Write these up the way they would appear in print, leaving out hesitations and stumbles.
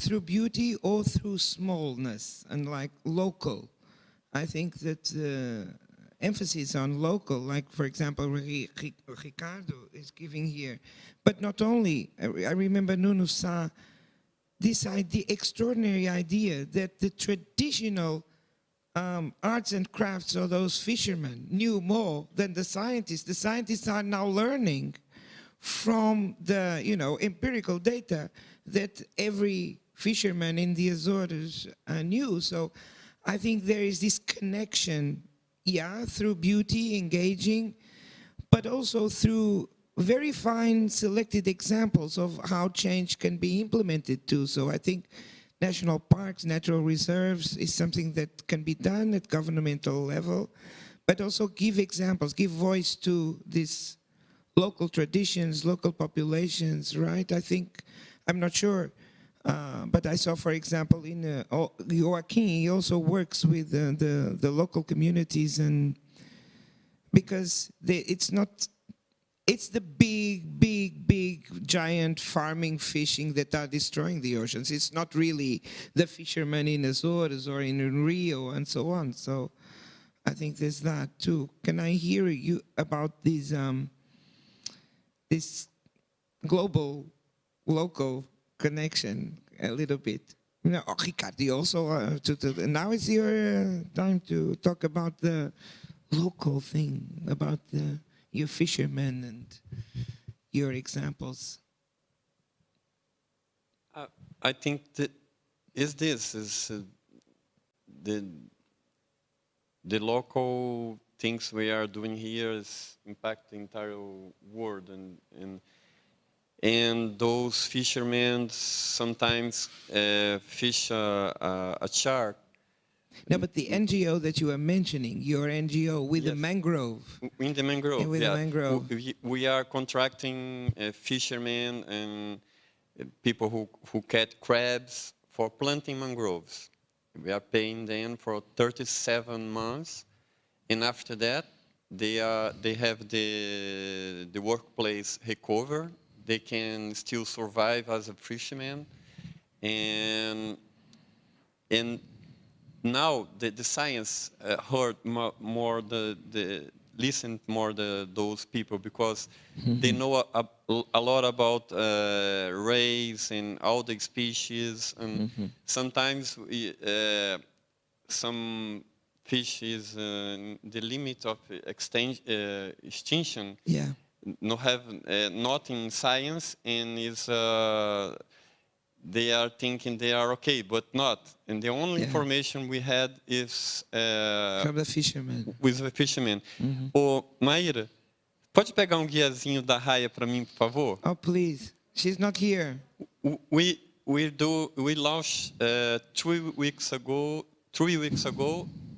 through beauty or through smallness and like local. I think that emphasis on local, like for example, Ricardo is giving here, but not only. I remember Nuno saw this idea, extraordinary idea that the traditional arts and crafts of those fishermen knew more than the scientists. The scientists are now learning from the empirical data that every fisherman in the Azores knew. So I think there is this connection, through beauty, engaging, but also through very fine selected examples of how change can be implemented too. So I think national parks, natural reserves is something that can be done at governmental level, but also give examples, give voice to these local traditions, local populations, right? I think, I'm not sure, but I saw, for example, in Joaquin, he also works with the local communities, and because it's the big, giant farming, fishing that are destroying the oceans. It's not really the fishermen in Azores or in Rio and so on. So I think there's that too. Can I hear you about these this global, local connection a little bit? Ricardo, you also, now is your time to talk about the local thing, about your fishermen and your examples. I think that this is the local things we are doing here is impact the entire world, and those fishermen sometimes fish a shark. No, but the NGO that you are mentioning, your NGO with the mangrove. In the mangrove, with the mangrove. We are contracting fishermen and people who catch crabs for planting mangroves. We are paying them for 37 months, and after that, they have the workplace recover. They can still survive as a fisherman, and now the science heard more listened more those people, because they know a lot about rays and all the species, and sometimes some fish is the limit of extinction. Yeah. Not in science, and is they are thinking they are okay, but not. And the only information we had is from the fishermen. With the fishermen. Ô, Maíra, pode pegar guiazinho da Raia para mim, por favor? Oh, please. She's not here. We launched 3 weeks ago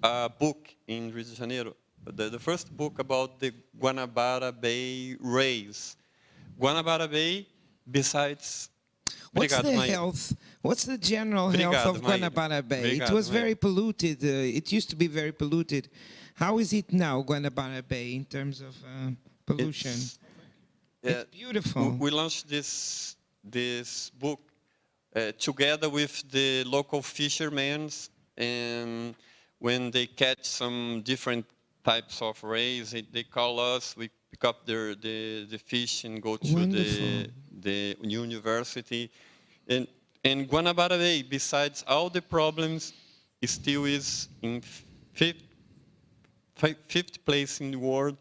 a book in Rio de Janeiro. The first book about the Guanabara Bay rays. Guanabara Bay, besides. What's the health? What's the general health of Guanabara Bay? It was very polluted. It used to be very polluted. How is it now, Guanabara Bay, in terms of pollution? It's beautiful. We launched this book together with the local fishermen, and when they catch some different types of rays, they call us. We pick up the fish and go to the university. And Guanabara Bay, besides all the problems, it still is in fifth place in the world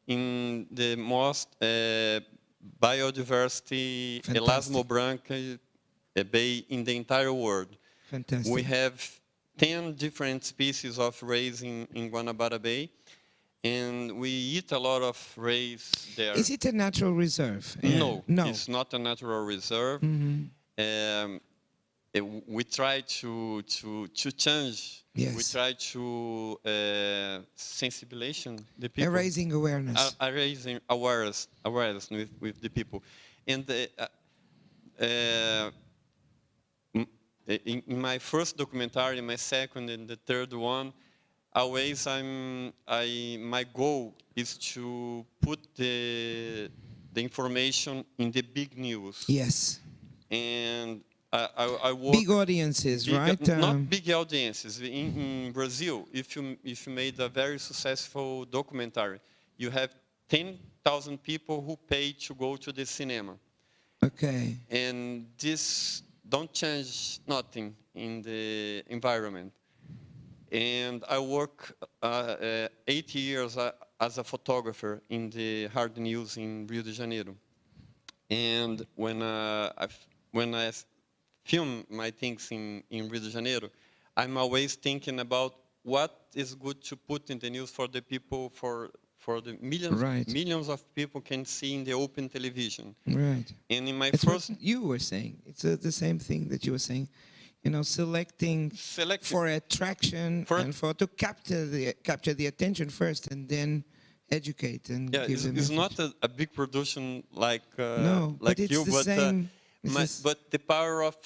in the most biodiversity Elasmo Branca bay in the entire world. Fantastic. We have 10 different species of rays in Guanabara Bay, and we eat a lot of rays there. Is it a natural reserve? No, it's not a natural reserve. We try to change. Yes. We try to sensibilization the people. Raising awareness. Raising awareness with the people. And in my first documentary, my second and the third one, always my goal is to put the information in the big news. Yes. And I work Big audiences, big, right? not big audiences. In Brazil, if you made a very successful documentary, you have 10,000 people who pay to go to the cinema, Okay. and this don't change nothing in the environment. And I work 8 years as a photographer in the hard news in Rio de Janeiro. And when I film my things in Rio de Janeiro, I'm always thinking about what is good to put in the news for the people, for the Right. millions of people can see in the open television. Right. And in my It's first what you were saying. It's the same thing that you were saying. You know, selecting for attraction For- and for to capture the attention first, and then educate and yeah, give the it's message. not a big production like No, like but it's you, the but same. It's but the power of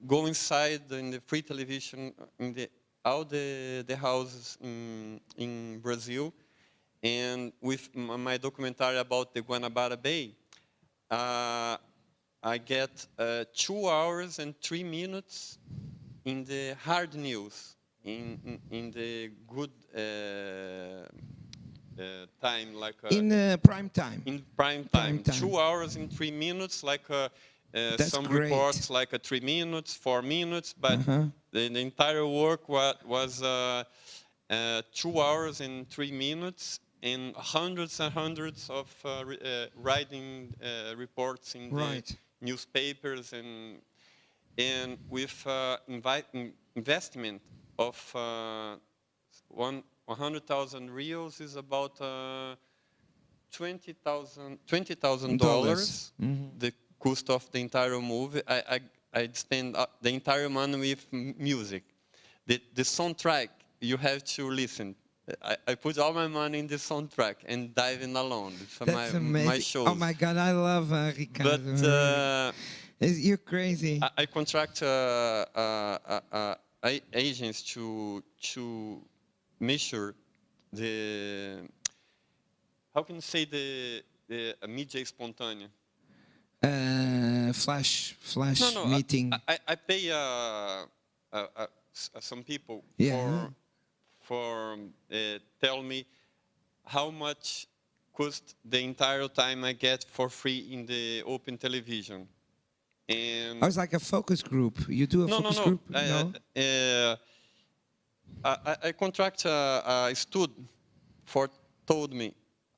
go inside in the free television in all the houses in Brazil, and with my documentary about the Guanabara Bay, I get 2 hours and 3 minutes in the hard news, in the good time, like in prime time. in prime Prime time. time. 2 hours and 3 minutes, like That's some great. reports like 3 minutes, 4 minutes, but the entire work was 2 hours and 3 minutes, and hundreds and hundreds of writing reports in Right. the newspapers, and with investment of 100,000 reals is about $20,000, the cost of the entire movie. I spend the entire money with music. The soundtrack, you have to listen. I put all my money in the soundtrack and dive in alone. It's That's amazing. my shows. Oh my God, I love Ricardo. But You're crazy. I contract agents to measure the, how can you say, the mídia espontânea? Flash No, meeting. I pay some people Yeah. for tell me how much cost the entire time I get for free in the open television. And I was like a focus group. You do a focus group? No. I contract a stud for told me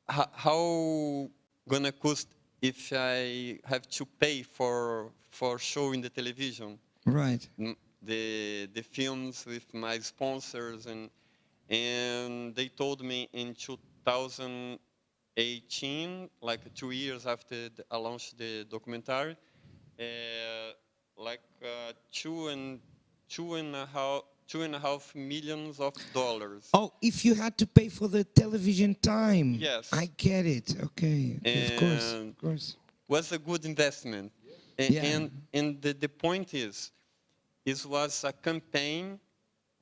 how gonna cost if I have to pay for showing the television. Right. The films with my sponsors, and they told me in 2018, like 2 years after I launched the documentary, like two and a half millions of dollars. Oh, if you had to pay for the television time. Yes. I get it. Okay. Of course. And Of course. was a good investment. Yeah. And the point is, it was a campaign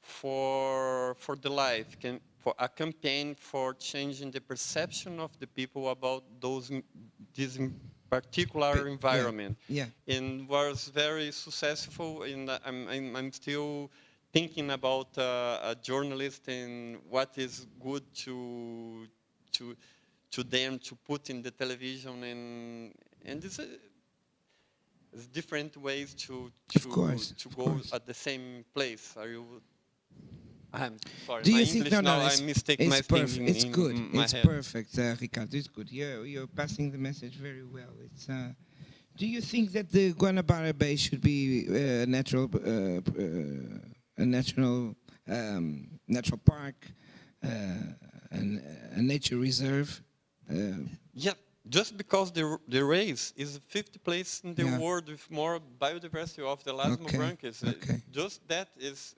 for the life, for a campaign for changing the perception of the people about this particular environment. Yeah. And was very successful. And I'm still thinking about a journalist and what is good to them to put in the television, and this is different ways to go at the same place. Are you? I'm sorry. Do my you English think now it's, I mistake it's my things perfect. in, It's in good. my It's head. perfect, Ricardo. It's good. You're passing the message very well. It's. Do you think that the Guanabara Bay should be a natural natural park, a nature reserve? Yeah, just because the race is 50th place in the Yeah. world with more biodiversity of the Lasmo Okay, branches, okay. just that is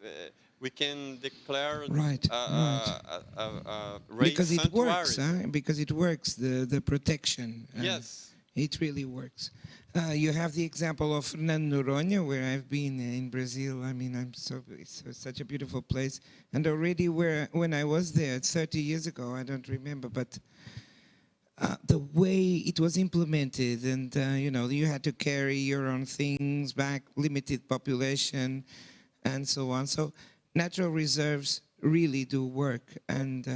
we can declare Right, a race Because it works, sanctuary. because it works, the protection. Yes. It really works. You have the example of Fernando Noronha, where I've been in Brazil. I mean, it's such a beautiful place. And already when I was there 30 years ago, I don't remember, but the way it was implemented, and you had to carry your own things back, limited population, and so on. So natural reserves really do work, and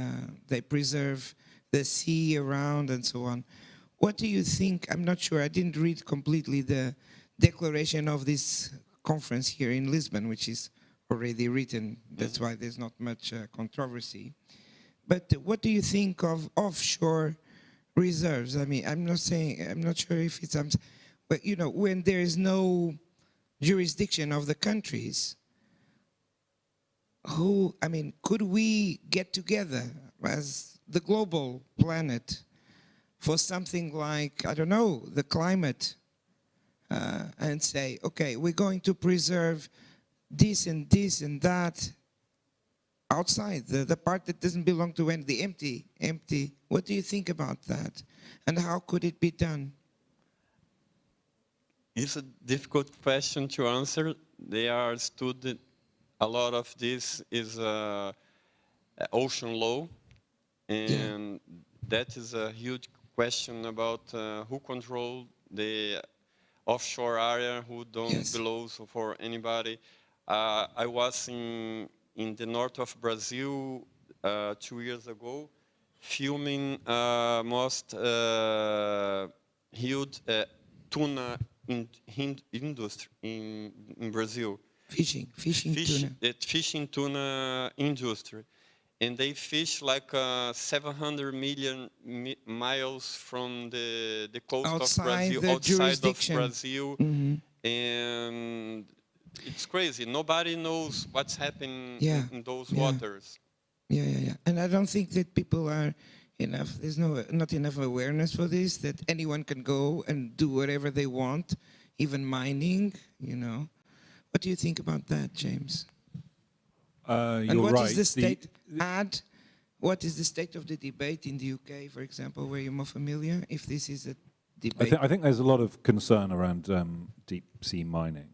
they preserve the sea around and so on. What do you think? I'm not sure. I didn't read completely the declaration of this conference here in Lisbon, which is already written. That's why there's not much controversy. But what do you think of offshore reserves? I mean, I'm not sure if it's, but when there is no jurisdiction of the countries, could we get together as the global planet for something like, I don't know, the climate, and say, okay, we're going to preserve this and that outside, the part that doesn't belong to any, the empty. What do you think about that? And how could it be done? It's a difficult question to answer. They are studied. A lot of this is ocean law, and that is a huge question about who control the offshore area, who don't belong for anybody. I was in the north of Brazil 2 years ago, filming most huge tuna industry in Brazil. Fishing tuna industry. And they fish like 700 million miles from the coast outside of Brazil, outside of Brazil. Mm-hmm. And it's crazy. Nobody knows what's happening in those waters. Yeah. And I don't think that people are enough. There's not enough awareness for this, that anyone can go and do whatever they want, even mining, What do you think about that, James? And what right. Is the state what is the state of the debate in the UK, for example, where you're more familiar, if this is a debate? I think there's a lot of concern around deep sea mining,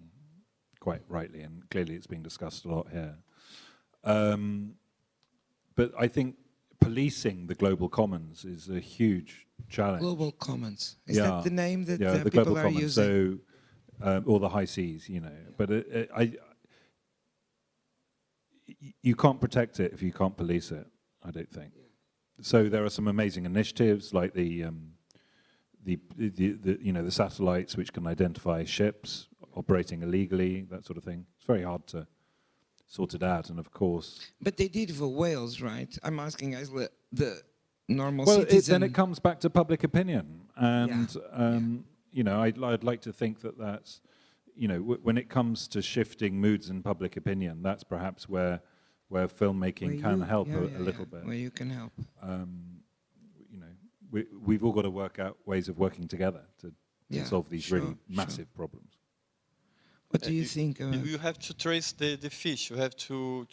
quite rightly, and clearly it's being discussed a lot here. But I think policing the global commons is a huge challenge. Global commons. Is that the name that the people global are commons, using? So, or the high seas, But you can't protect it if you can't police it, I don't think. So there are some amazing initiatives like the satellites which can identify ships operating illegally, that sort of thing. It's very hard to sort it out, and of course. But they did for whales, right? I'm asking as the normal citizen. Well, then it comes back to public opinion, and I'd like to think that that's, when it comes to shifting moods in public opinion, that's perhaps where filmmaking can help a little bit. Where you can help. We've all got to work out ways of working together to solve these really massive problems. What do you think? You have to trace the fish. You have to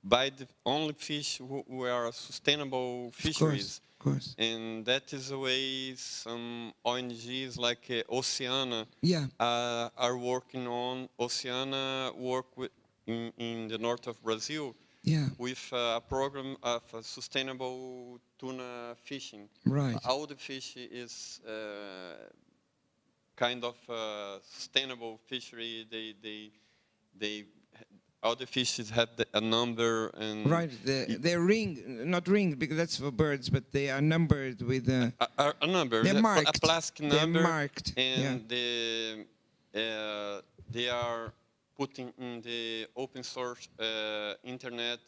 buy the only fish who are sustainable fisheries. Of course. And that is the way some ONGs like Oceana are working on. Oceana work in the north of Brazil with a program of sustainable tuna fishing. Right. All the fish is kind of sustainable fishery. They all the fishes have a number and right. They're not ringed because that's for birds, but they are numbered with a number. They're marked. A plastic number. They're marked. And they are putting in the open source internet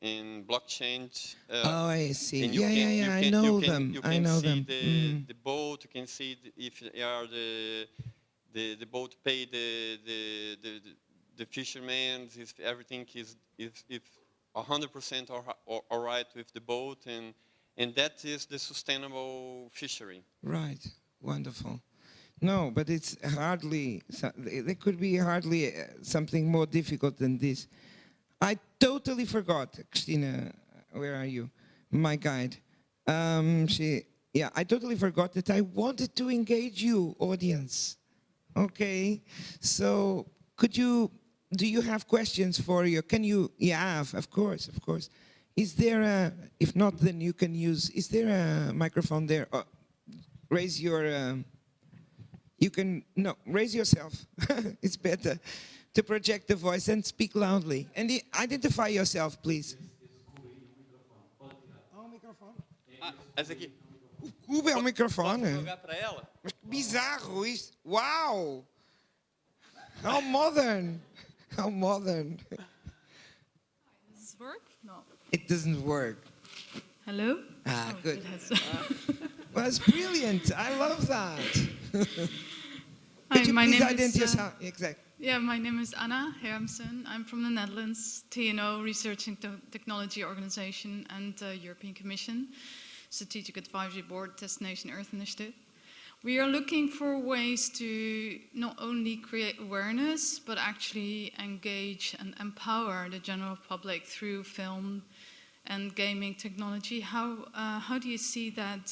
in blockchain. Oh, I see. I know them. You can see the boat. You can see if they are the boat pay the fishermen, if everything is 100% all right with the boat, and that is the sustainable fishery. Right. Wonderful. No, but it's hardly, there could be hardly something more difficult than this. I totally forgot, Christina, where are you? My guide. I totally forgot that I wanted to engage you, audience. Okay, so do you have questions for you? Can you, of course. Is there a, if not, then you can use, is there a microphone there? Raise your, you can, no, raise yourself. It's better to project the voice and speak loudly. And identify yourself, please. Oh, microfone. Essa aqui. O cubo é o Posso microfone. jogar para ela? Mas que bizarro isto. Wow! How modern! How modern! Does this work? No. It doesn't work. Hello? Ah, Oh, good. it has. Well, it's brilliant. I love that. Hi, Could you my please name identify is. yourself? Exactly. Yeah, my name is Anna Hermsen. I'm from the Netherlands, TNO, Research and Technology Organization, and European Commission, Strategic Advisory Board, Destination Earth Initiative. We are looking for ways to not only create awareness, but actually engage and empower the general public through film and gaming technology. How do you see that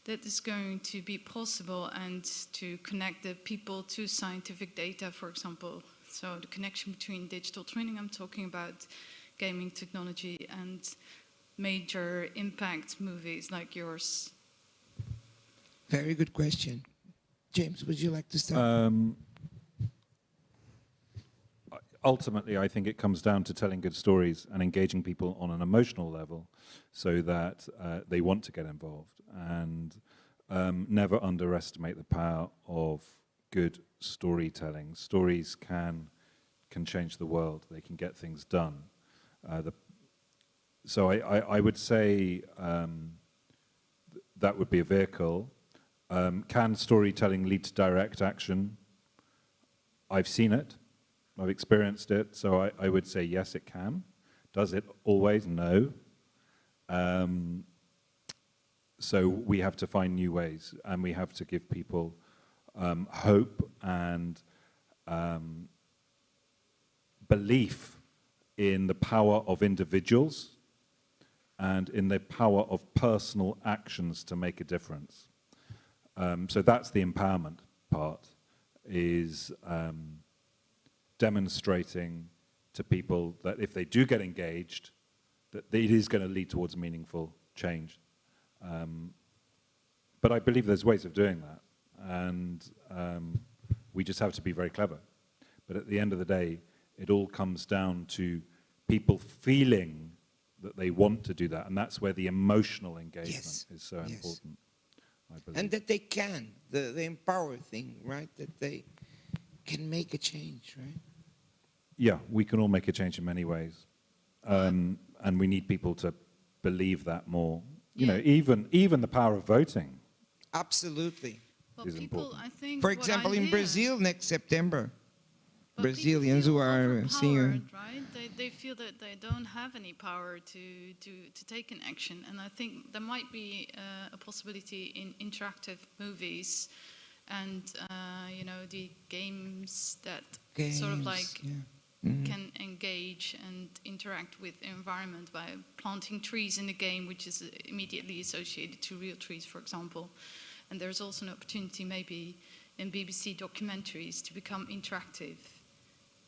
is going to be possible, and to connect the people to scientific data, for example? So the connection between digital twinning, I'm talking about, gaming technology, and major impact movies like yours. Very good question. James, would you like to start? Ultimately, I think it comes down to telling good stories and engaging people on an emotional level so that they want to get involved. And never underestimate the power of good storytelling. Stories can change the world. They can get things done. So I would say that would be a vehicle. Can storytelling lead to direct action? I've seen it. I've experienced it. So I would say yes, it can. Does it always? No. So we have to find new ways, and we have to give people hope and belief in the power of individuals and in the power of personal actions to make a difference. So that's the empowerment part, is demonstrating to people that if they do get engaged, that it is going to lead towards meaningful change. But I believe there's ways of doing that, and we just have to be very clever. But at the end of the day, it all comes down to people feeling that they want to do that, and that's where the emotional engagement is so important, I believe. And that they can, the empower thing, right? That they can make a change, right? Yeah, we can all make a change in many ways, and we need people to believe that more. You know, even the power of voting. Absolutely. Well, is people, important. I think, For what example, I in hear- Brazil next September, but Brazilians people who feel are seeing. overpowered, right? They feel that they don't have any power to take an action, and I think there might be a possibility in interactive movies and you know, the games that sort of like can engage and interact with the environment by planting trees in the game, which is immediately associated to real trees, for example. And there's also an opportunity maybe in BBC documentaries to become interactive.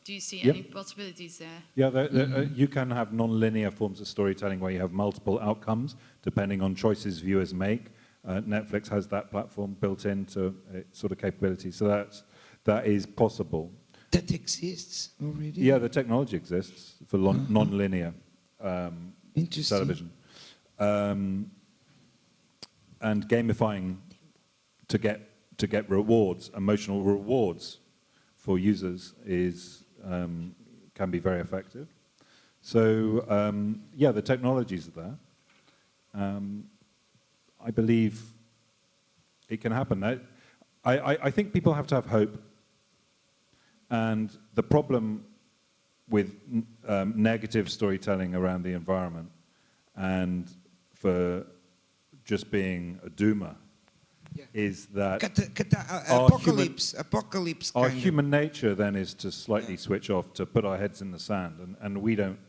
Do you see any possibilities there? Yeah, you can have non-linear forms of storytelling where you have multiple outcomes depending on choices viewers make. Netflix has that platform built into its sort of capability, so that is possible. That exists already? Yeah, the technology exists for non-linear television. And gamifying to get rewards, emotional rewards for users can be very effective. So yeah, the technologies are there. I believe it can happen. I think people have to have hope. And the problem with negative storytelling around the environment and for just being a doomer is that apocalypse. Our human nature then is to slightly switch off, to put our heads in the sand, and we don't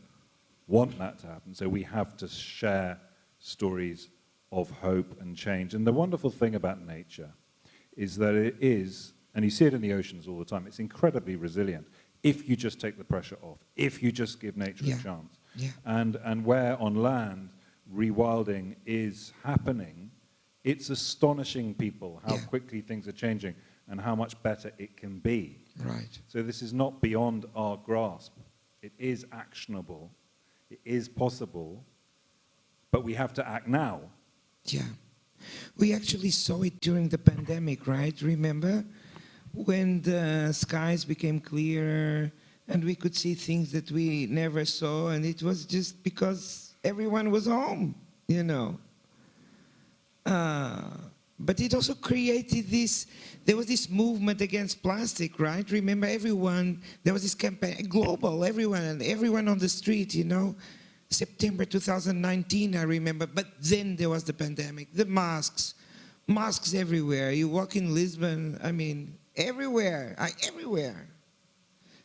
want that to happen. So we have to share stories of hope and change. And the wonderful thing about nature is that it is, and you see it in the oceans all the time, it's incredibly resilient if you just take the pressure off, if you just give nature a chance. Yeah. And where on land rewilding is happening, it's astonishing people how quickly things are changing and how much better it can be. Right. So this is not beyond our grasp. It is actionable. It is possible. But we have to act now. Yeah. We actually saw it during the pandemic, right? Remember? When the skies became clearer and we could see things that we never saw, and it was just because everyone was home, you know. But it also created this, there was this movement against plastic, right? Remember everyone, there was this campaign, global, everyone on the street, you know. September 2019, I remember, but then there was the pandemic, the masks everywhere. You walk in Lisbon, I mean, everywhere.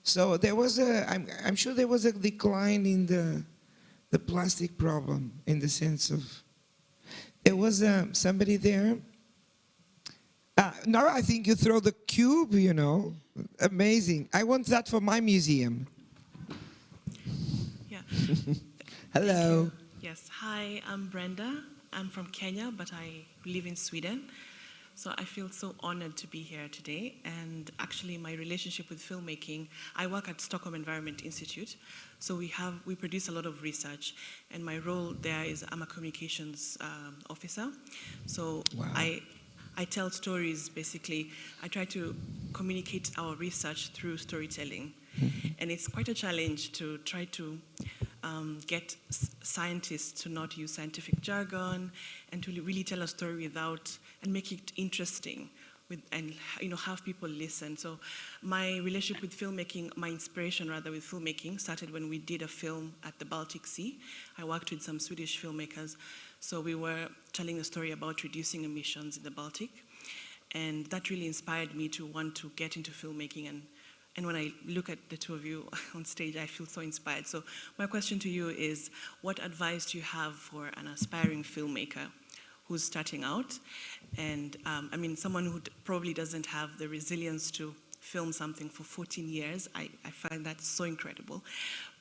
So there was I'm sure there was a decline in the plastic problem, in the sense of, there was somebody there. No, I think you throw the cube, you know. Amazing. I want that for my museum. Yeah. Hello. Yes. Hi, I'm Brenda. I'm from Kenya, but I live in Sweden. So I feel so honored to be here today. And actually, my relationship with filmmaking, I work at Stockholm Environment Institute. So we produce a lot of research. And my role there is I'm a communications officer. So Wow. I tell stories, basically. I try to communicate our research through storytelling. And it's quite a challenge to try to get scientists to not use scientific jargon and to really tell a story and make it interesting and have people listen. So my relationship with filmmaking, my inspiration rather with filmmaking, started when we did a film at the Baltic Sea. I worked with some Swedish filmmakers. So we were telling a story about reducing emissions in the Baltic. And that really inspired me to want to get into filmmaking. And when I look at the two of you on stage, I feel so inspired. So my question to you is, what advice do you have for an aspiring filmmaker who's starting out? And I mean, someone who probably doesn't have the resilience to film something for 14 years. I find that so incredible.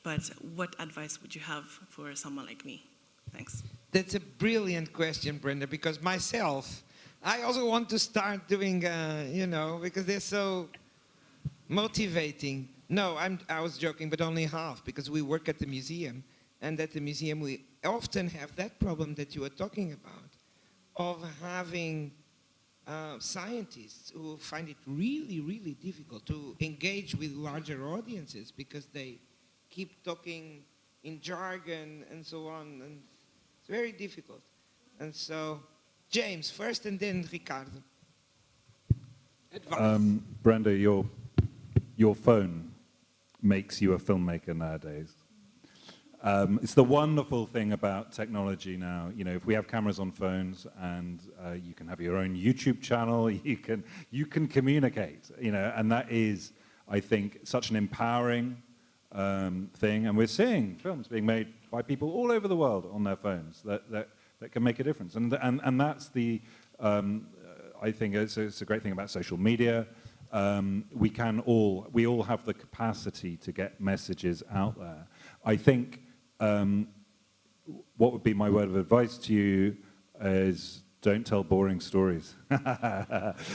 But what advice would you have for someone like me? Thanks. That's a brilliant question, Brenda, because myself, I also want to start doing, because they're so motivating. No, I was joking, but only half, because we work at the museum, and at the museum we often have that problem that you were talking about, of having scientists who find it really, really difficult to engage with larger audiences because they keep talking in jargon and so on, and it's very difficult. And so, James first, and then Ricardo. Advice. Brenda, your phone makes you a filmmaker nowadays. It's the wonderful thing about technology now. You know, if we have cameras on phones, and you can have your own YouTube channel, you can communicate. You know, and that is, I think, such an empowering thing. And we're seeing films being made by people all over the world on their phones that can make a difference. And that's the I think it's a great thing about social media. We all have the capacity to get messages out there. I think what would be my word of advice to you is don't tell boring stories.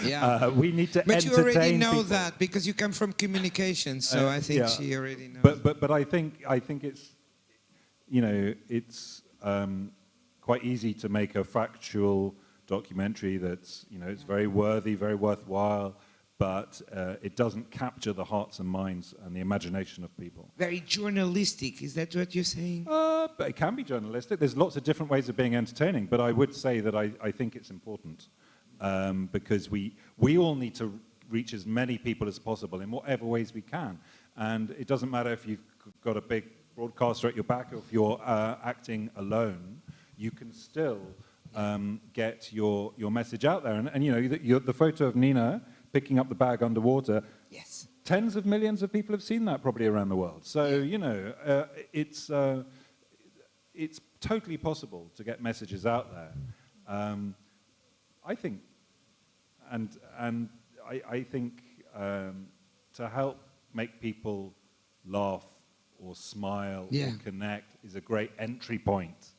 Yeah. We need to But entertain you already know people. that because you come from communication, so I think yeah. she already knows. But I think it's, you know, it's quite easy to make a factual documentary that's, you know, it's very worthy, very worthwhile, but it doesn't capture the hearts and minds and the imagination of people. Very journalistic, is that what you're saying? But it can be journalistic. There's lots of different ways of being entertaining, but I would say that I think it's important because we all need to reach as many people as possible in whatever ways we can. And it doesn't matter if you've got a big broadcaster at your back or if you're acting alone, you can still get your message out there. And you know, the photo of Nina picking up the bag underwater, Yes. tens of millions of people have seen that probably around the world. So, you know, it's totally possible to get messages out there. I think, and I think to help make people laugh or smile Yeah. or connect is a great entry point.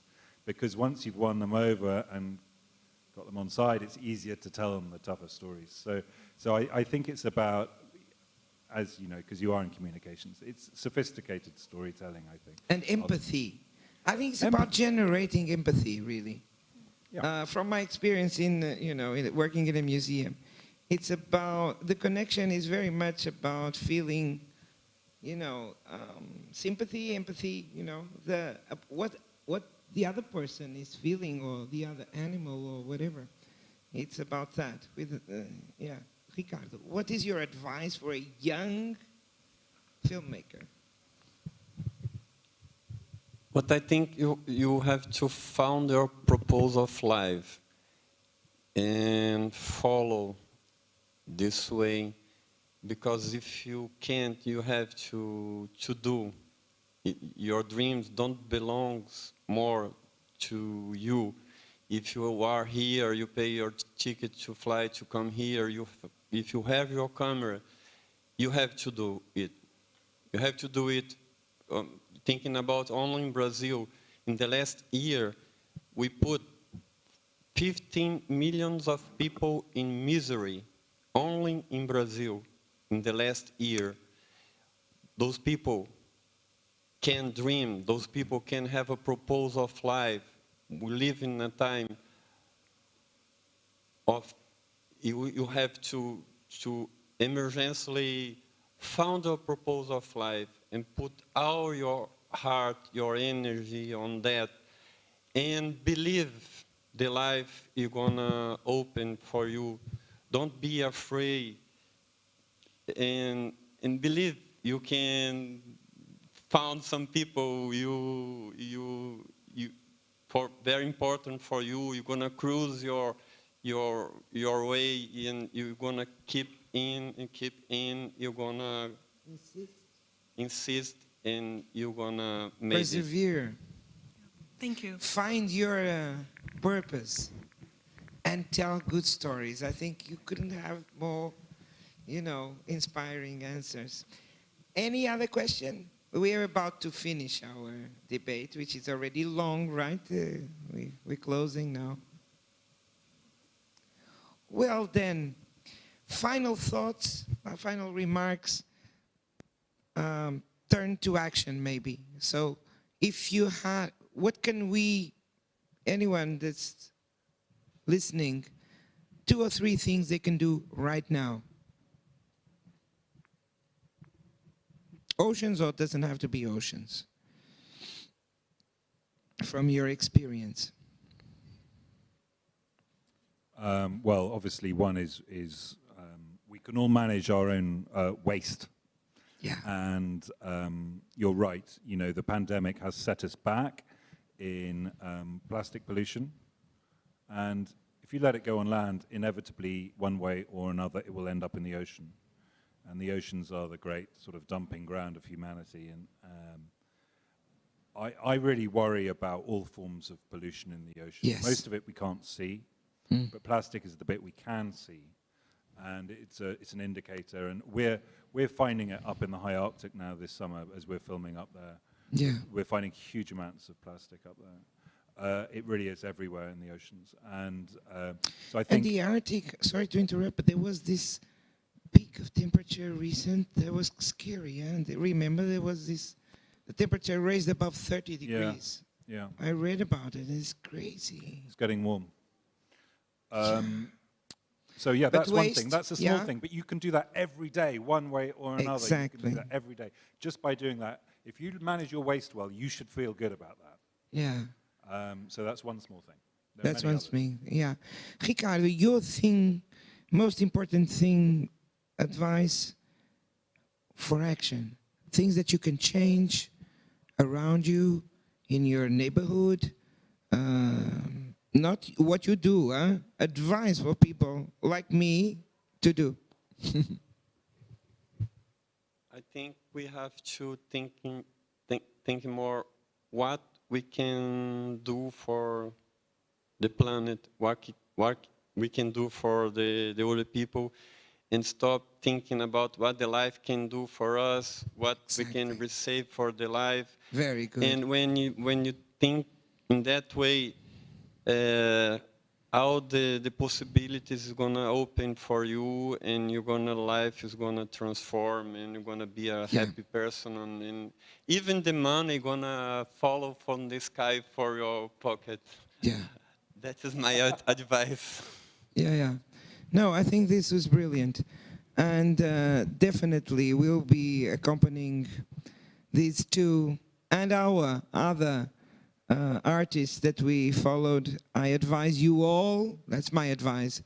Because once you've won them over and got them on side, it's easier to tell them the tougher stories. So I think it's about, as you know, because you are in communications, it's sophisticated storytelling, I think. And empathy. I think it's about generating empathy, really. Yeah. From my experience in, working in a museum, it's about, the connection is very much about feeling, sympathy, empathy, what the other person is feeling, or the other animal, or whatever. It's about that. Ricardo, what is your advice for a young filmmaker? But I think you have to found your purpose of life and follow this way, because if you can't, you have to do. Your dreams don't belong more to you. If you are here, you pay your ticket to fly to come here. If you have your camera, you have to do it. You have to do it. Thinking about only in Brazil, in the last year, we put 15 millions of people in misery, only in Brazil, in the last year. Those people can dream, those people can have a purpose of life. We live in a time of, you have to emergently found a purpose of life and put all your heart, your energy on that, and believe the life is gonna open for you. Don't be afraid, and believe you can found some people you for very important for you. You're gonna cruise your way, and you're gonna keep in and keep in. You're gonna insist, and you're gonna make it. Persevere. Thank you. Find your purpose and tell good stories. I think you couldn't have more, inspiring answers. Any other question? We are about to finish our debate, which is already long, right? We're closing now. Well then, final thoughts, final remarks, turn to action maybe. So if you had, what can we, anyone that's listening, 2 or 3 things they can do right now? Oceans, or it doesn't have to be oceans? From your experience. Well, obviously, one is we can all manage our own waste. Yeah. And you're right. The pandemic has set us back in plastic pollution, and if you let it go on land, inevitably, one way or another, it will end up in the ocean. And the oceans are the great sort of dumping ground of humanity. And I really worry about all forms of pollution in the ocean. Yes. Most of it we can't see, but plastic is the bit we can see. And it's an indicator. And we're finding it up in the high Arctic now this summer as we're filming up there. Yeah. We're finding huge amounts of plastic up there. It really is everywhere in the oceans. And so I think... And the Arctic, sorry to interrupt, but there was this peak of temperature recent that was scary. And remember, there was the temperature raised above 30 degrees. Yeah. I read about it. It's crazy. It's getting warm. So yeah, But that's one waste, thing. That's a small thing, but you can do that every day, one way or another. Exactly. You can do that every day. Just by doing that, if you manage your waste well, you should feel good about that. Yeah. So that's one small thing. That's one thing. Yeah. Ricardo, your thing, most important thing, advice for action, things that you can change around you in your neighborhood. Not what you do, advice for people like me to do. I think we have to think more what we can do for the planet, what we can do for the other people, and stop thinking about what the life can do for us, what we Exactly. can receive for the life. Very good. And when you think in that way, all the possibilities is gonna open for you, and life is gonna transform, and you're gonna be a happy person, and even the money gonna follow from the sky for your pocket. Yeah. That is my advice. Yeah. No, I think this was brilliant. And definitely we'll be accompanying these two and our other artists that we followed. I advise you all, that's my advice,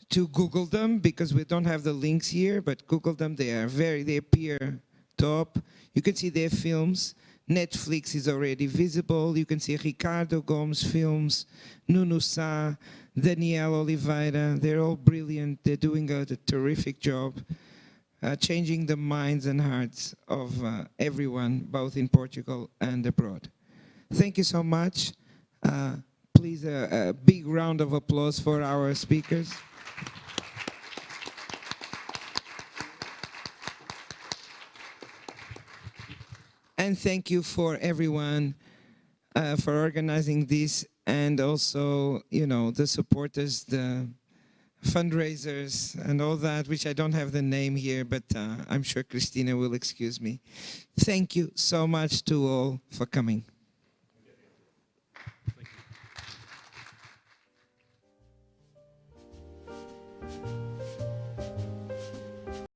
to Google them, because we don't have the links here, but Google them. They appear top. You can see their films. Netflix is already visible. You can see Ricardo Gomes films, Nuno Sá, Daniel Oliveira. They're all brilliant. They're doing a terrific job, changing the minds and hearts of everyone, both in Portugal and abroad. Thank you so much. Please, a big round of applause for our speakers. And thank you for everyone for organizing this, and also, the supporters, the fundraisers and all that, which I don't have the name here, but I'm sure Christina will excuse me. Thank you so much to all for coming.